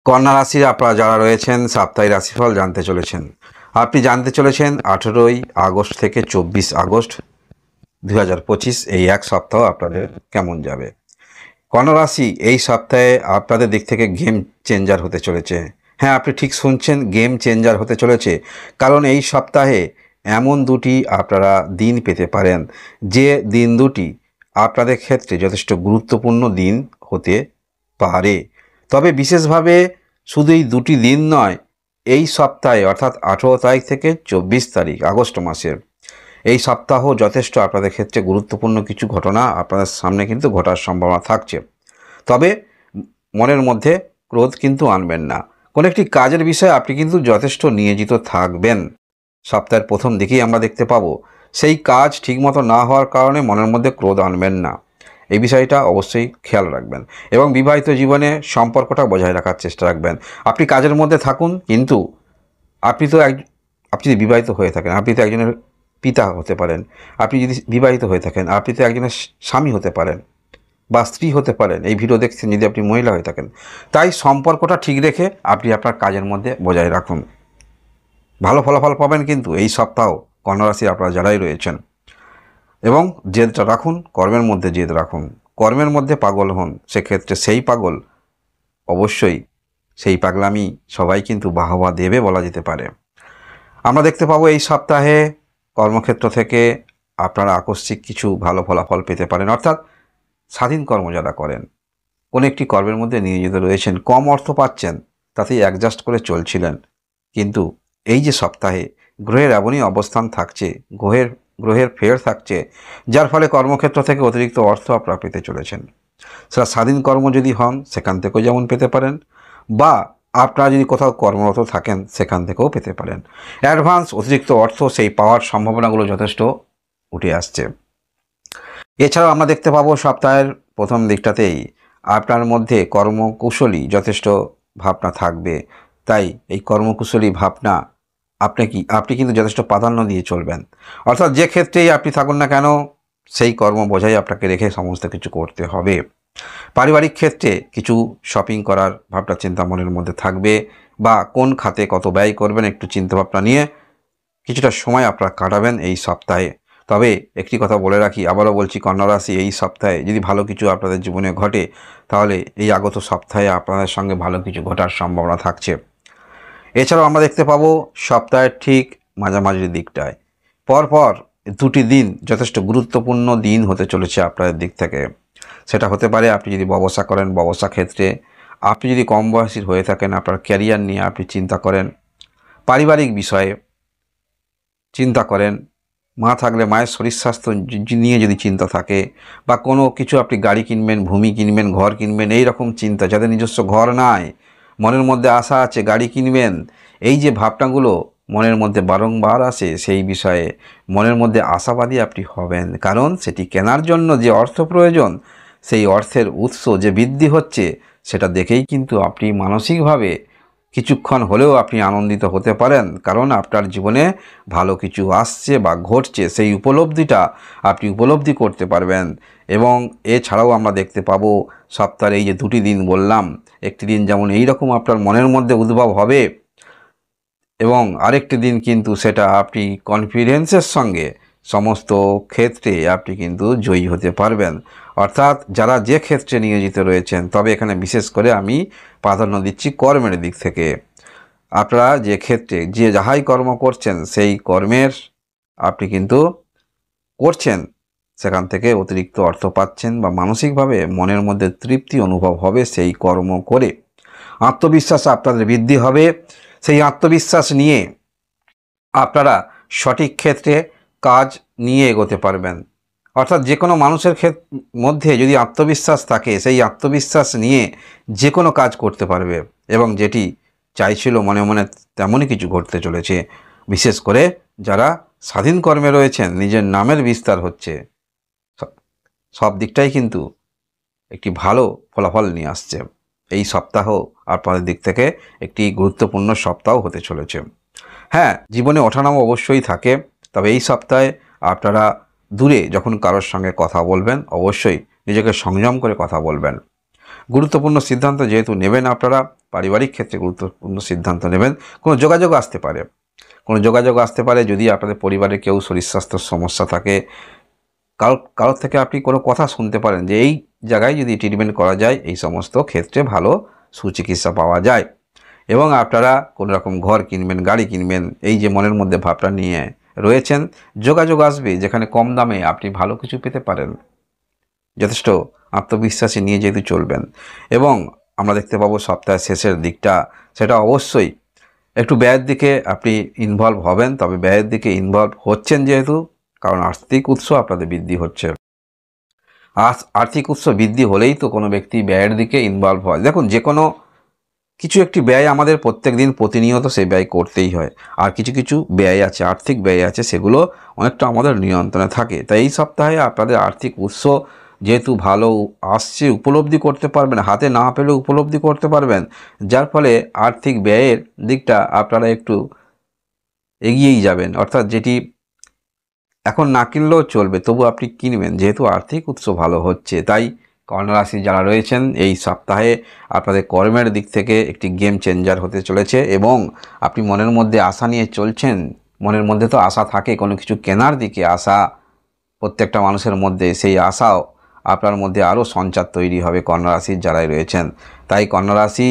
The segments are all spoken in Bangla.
কন্যা রাশির আপনারা যারা রয়েছেন সাপ্তাহিক রাশিফল জানতে চলেছেন। আপনি জানতে চলেছেন 18ই আগস্ট থেকে 24 আগস্ট 2025 এই এক সপ্তাহ আপনাদের কেমন যাবে। কন্যা রাশি এই সপ্তাহে আপনাদের দিক থেকে গেম চেঞ্জার হতে চলেছে। হ্যাঁ, আপনি ঠিক শুনছেন, গেম চেঞ্জার হতে চলেছে। কারণ এই সপ্তাহে এমন দুটি আপনারা দিন পেতে পারেন যে দিন দুটি আপনাদের ক্ষেত্রে যথেষ্ট গুরুত্বপূর্ণ দিন হতে পারে। তবে বিশেষভাবে শুধু এই দুটি দিন নয়, এই সপ্তাহে অর্থাৎ 18 তারিখ থেকে 24 তারিখ আগস্ট মাসের এই সপ্তাহ যথেষ্ট আপনাদের ক্ষেত্রে গুরুত্বপূর্ণ কিছু ঘটনা আপনাদের সামনে কিন্তু ঘটার সম্ভাবনা থাকছে। তবে মনের মধ্যে ক্রোধ কিন্তু আনবেন না। কোনো একটি কাজের বিষয়ে আপনি কিন্তু যথেষ্ট নিয়োজিত থাকবেন। সপ্তাহের প্রথম দিকেই আমরা দেখতে পাবো সেই কাজ ঠিকমতো না হওয়ার কারণে মনের মধ্যে ক্রোধ আনবেন না, এই বিষয়টা অবশ্যই খেয়াল রাখবেন। এবং বিবাহিত জীবনে সম্পর্কটা বজায় রাখার চেষ্টা রাখবেন। আপনি কাজের মধ্যে থাকুন, কিন্তু আপনি যদি বিবাহিত হয়ে থাকেন আপনি তো একজনের পিতা হতে পারেন। আপনি যদি বিবাহিত হয়ে থাকেন আপনি তো একজনের স্বামী হতে পারেন বা স্ত্রী হতে পারেন। এই ভিডিও দেখছেন যদি আপনি মহিলা হয়ে থাকেন। তাই সম্পর্কটা ঠিক রেখে আপনি আপনার কাজের মধ্যে বজায় রাখুন, ভালো ফলাফল পাবেন কিন্তু এই সপ্তাহ কন্যা রাশি আপনারা যারাই রয়েছেন। এবং জেদটা রাখুন, কর্মের মধ্যে জেদ রাখুন, কর্মের মধ্যে পাগল হন। সেক্ষেত্রে সেই পাগল অবশ্যই সেই পাগলামি সবাই কিন্তু বাহবা দেবে বলা যেতে পারে। আমরা দেখতে পাবো এই সপ্তাহে কর্মক্ষেত্র থেকে আপনারা আকস্মিক কিছু ভালো ফলাফল পেতে পারেন। অর্থাৎ স্বাধীন কর্ম যারা করেন, কোনো একটি কর্মের মধ্যে নিয়োজিত রয়েছেন, কম অর্থ পাচ্ছেন, তাতেই অ্যাডজাস্ট করে চলছিলেন। কিন্তু এই যে সপ্তাহে গ্রহের এমনই অবস্থান থাকছে, গ্রহের ফের থাকছে, যার ফলে কর্মক্ষেত্র থেকে অতিরিক্ত অর্থ আপনারা পেতে চলেছেন। সেটা স্বাধীন কর্ম যদি হন সেখান থেকেও যেমন পেতে পারেন, বা আপনারা যদি কোথাও কর্মরত থাকেন সেখান থেকেও পেতে পারেন। অ্যাডভান্স অতিরিক্ত অর্থ সেই পাওয়ার সম্ভাবনাগুলো যথেষ্ট উঠে আসছে। এছাড়াও আমরা দেখতে পাবো সপ্তাহের প্রথম দিকটাতেই আপনার মধ্যে কর্মকুশলী যথেষ্ট ভাবনা থাকবে। তাই এই কর্মকুশলী ভাবনা আপনি কিন্তু যথেষ্ট প্রাধান্য দিয়ে চলবেন। অর্থাৎ যে ক্ষেত্রেই আপনি থাকুন না কেন সেই কর্ম বোঝাই আপনাকে রেখে সমস্ত কিছু করতে হবে। পারিবারিক ক্ষেত্রে কিছু শপিং করার ভাবনা চিন্তা মনের মধ্যে থাকবে, বা কোন খাতে কত ব্যয় করবেন একটু চিন্তাভাবনা নিয়ে কিছুটা সময় আপনারা কাটাবেন এই সপ্তাহে। তবে একটি কথা বলে রাখি, আবারও বলছি, কন্যা রাশি এই সপ্তাহে যদি ভালো কিছু আপনাদের জীবনে ঘটে তাহলে এই আগত সপ্তাহে আপনাদের সঙ্গে ভালো কিছু ঘটার সম্ভাবনা থাকছে। এছাড়াও আমরা দেখতে পাবো সপ্তাহের ঠিক মাঝামাঝি দিকটায় পরপর দুটি দিন যথেষ্ট গুরুত্বপূর্ণ দিন হতে চলেছে আপনাদের দিক থেকে। সেটা হতে পারে আপনি যদি ব্যবসা করেন, ব্যবসা ক্ষেত্রে আপনি যদি কম বয়সীর হয়ে থাকেন, আপনার ক্যারিয়ার নিয়ে আপনি চিন্তা করেন, পারিবারিক বিষয়ে চিন্তা করেন, মা থাকলে মায়ের শরীর স্বাস্থ্য নিয়ে যদি চিন্তা থাকে, বা কোনো কিছু আপনি গাড়ি কিনবেন, ভূমি কিনবেন, ঘর কিনবেন, এই রকম চিন্তা, যাদের নিজস্ব ঘর নাই মনের মধ্যে আশা আছে গাড়ি কিনবেন, এই যে ভাবনাগুলো মনের মধ্যে বারংবার আসে সেই বিষয়ে মনের মধ্যে আশাবাদী আপনি হবেন। কারণ সেটি কেনার জন্য যে অর্থ প্রয়োজন সেই অর্থের উৎস যে বৃদ্ধি হচ্ছে সেটা দেখেই কিন্তু আপনি মানসিকভাবে কিছুক্ষণ হলেও আপনি আনন্দিত হতে পারেন। কারণ আপনার জীবনে ভালো কিছু আসছে বা ঘটছে সেই উপলব্ধিটা আপনি উপলব্ধি করতে পারবেন। এবং এছাড়াও আমরা দেখতে পাবো সপ্তাহের এই যে দুটি দিন বললাম, একটি দিন যেমন এই রকম আপনার মনের মধ্যে উদ্ভব হবে, এবং আরেকটি দিন কিন্তু সেটা আপনি কনফিডেন্সের সঙ্গে সমস্ত ক্ষেত্রে আপনি কিন্তু জয়ী হতে পারবেন। অর্থাৎ যারা যে ক্ষেত্রে নিয়োজিত রয়েছেন, তবে এখানে বিশেষ করে আমি প্রাধান্য দিচ্ছি কর্মের দিক থেকে। আপনারা যে ক্ষেত্রে যে যাহাই কর্ম করছেন সেই কর্মের আপনি কিন্তু করছেন, সেখান থেকে অতিরিক্ত অর্থ পাচ্ছেন, বা মানসিকভাবে মনের মধ্যে তৃপ্তি অনুভব হবে সেই কর্ম করে। আত্মবিশ্বাস আপনাদের বৃদ্ধি হবে। সেই আত্মবিশ্বাস নিয়ে আপনারা সঠিক ক্ষেত্রে কাজ নিয়ে এগোতে পারবেন। অর্থাৎ যে কোনো মানুষের মধ্যে যদি আত্মবিশ্বাস থাকে, সেই আত্মবিশ্বাস নিয়ে যে কোনো কাজ করতে পারবে, এবং যেটি চাইছিল মনে মনে তেমনই কিছু ঘটতে চলেছে। বিশেষ করে যারা স্বাধীন কর্মে রয়েছেন, নিজের নামের বিস্তার হচ্ছে, সব দিকটাই কিন্তু একটি ভালো ফলাফল নিয়ে আসছে। এই সপ্তাহ আপনাদের দিক থেকে একটি গুরুত্বপূর্ণ সপ্তাহ হতে চলেছে। হ্যাঁ, জীবনে ওঠানামা অবশ্যই থাকে, তবে এই সপ্তাহে আপনারা দূরে যখন কারোর সঙ্গে কথা বলবেন অবশ্যই নিজেকে সংযম করে কথা বলবেন। গুরুত্বপূর্ণ সিদ্ধান্ত যেহেতু নেবেন আপনারা, পারিবারিক ক্ষেত্রে গুরুত্বপূর্ণ সিদ্ধান্ত নেবেন, কোনো যোগাযোগ আসতে পারে, যদি আপনাদের পরিবারে কেউ শরীর স্বাস্থ্যের সমস্যা থাকে, কারোর থেকে আপনি কোনো কথা শুনতে পারেন যে এই জায়গায় যদি ট্রিটমেন্ট করা যায় এই সমস্ত ক্ষেত্রে ভালো সুচিকিৎসা পাওয়া যায়। এবং আপনারা কোনো রকম ঘর কিনবেন, গাড়ি কিনবেন, এই যে মনের মধ্যে ভাবটা নিয়ে রয়েছেন, যোগাযোগ আসবে যেখানে কম দামে আপনি ভালো কিছু পেতে পারেন। যথেষ্ট আত্মবিশ্বাসী নিয়ে যেহেতু চলবেন, এবং আমরা দেখতে পাবো সপ্তাহের শেষের দিকটা সেটা অবশ্যই একটু ব্যয়ের দিকে আপনি ইনভলভ হবেন। তবে ব্যয়ের দিকে ইনভলভ হচ্ছেন যেহেতু, কারণ আর্থিক উৎস আপনাদের বৃদ্ধি হচ্ছে। আর্থিক উৎস বৃদ্ধি হলেই তো কোনো ব্যক্তি ব্যয়ের দিকে ইনভলভ হয়। দেখুন, যে কোনো কিছু একটি ব্যয় আমাদের প্রত্যেক দিন প্রতিনিয়ত সেই ব্যয় করতেই হয়। আর কিছু কিছু ব্যয় আছে, আর্থিক ব্যয় আছে, সেগুলো অনেকটা আমাদের নিয়ন্ত্রণে থাকে। তাই এই সপ্তাহে আপনাদের আর্থিক উৎস যেহেতু ভালো আসছে, উপলব্ধি করতে পারবেন, হাতে না পেলেও উপলব্ধি করতে পারবেন, যার ফলে আর্থিক ব্যয়ের দিকটা আপনারা একটু এগিয়েই যাবেন। অর্থাৎ যেটি এখন না কিনলেও চলবে, তবু আপনি কিনবেন যেহেতু আর্থিক উৎস ভালো হচ্ছে। তাই কন্যা রাশি যারা রয়েছেন এই সপ্তাহে আপনাদের কর্মের দিক থেকে একটি গেম চেঞ্জার হতে চলেছে, এবং আপনি মনের মধ্যে আশা নিয়ে চলছেন। মনের মধ্যে তো আশা থাকে, কোনো কিছু কেনার দিকে আশা প্রত্যেকটা মানুষের মধ্যে, সেই আশাও আপনার মধ্যে আরও সঞ্চার তৈরি হবে কন্যা রাশির যারাই রয়েছেন। তাই কন্যা রাশি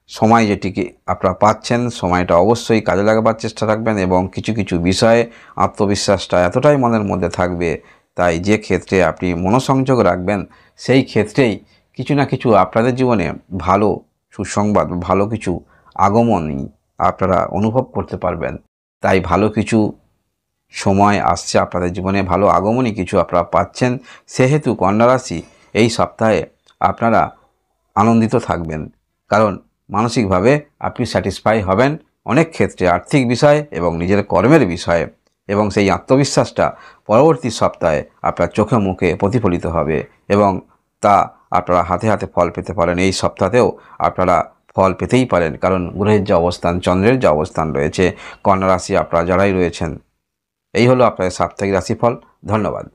সময় যেটিকে আপনারা পাচ্ছেন, সময়টা অবশ্যই কাজে লাগাবার চেষ্টা রাখবেন, এবং কিছু কিছু বিষয়ে আত্মবিশ্বাসটা এতটাই মনের মধ্যে থাকবে, তাই যে ক্ষেত্রে আপনি মনোসংযোগ রাখবেন সেই ক্ষেত্রেই কিছু না কিছু আপনাদের জীবনে ভালো সুসংবাদ, ভালো কিছু আগমনই আপনারা অনুভব করতে পারবেন। তাই ভালো কিছু সময় আসছে আপনাদের জীবনে, ভালো আগমনই কিছু আপনারা পাচ্ছেন। সেহেতু কন্যা রাশি এই সপ্তাহে আপনারা আনন্দিত থাকবেন, কারণ মানসিকভাবে আপনি স্যাটিসফাই হবেন অনেক ক্ষেত্রে, আর্থিক বিষয়ে এবং নিজের কর্মের বিষয়ে, এবং সেই আত্মবিশ্বাসটা পরবর্তী সপ্তাহে আপনার চোখে মুখে প্রতিফলিত হবে, এবং তা আপনারা হাতে হাতে ফল পেতে পারেন। এই সপ্তাহেও আপনারা ফল পেতেই পারেন, কারণ গ্রহের যে অবস্থান, চন্দ্রের যে অবস্থান রয়েছে, কন্যা রাশি আপনারা যারাই রয়েছেন, এই হলো আপনাদের সাপ্তাহিক রাশিফল। ধন্যবাদ।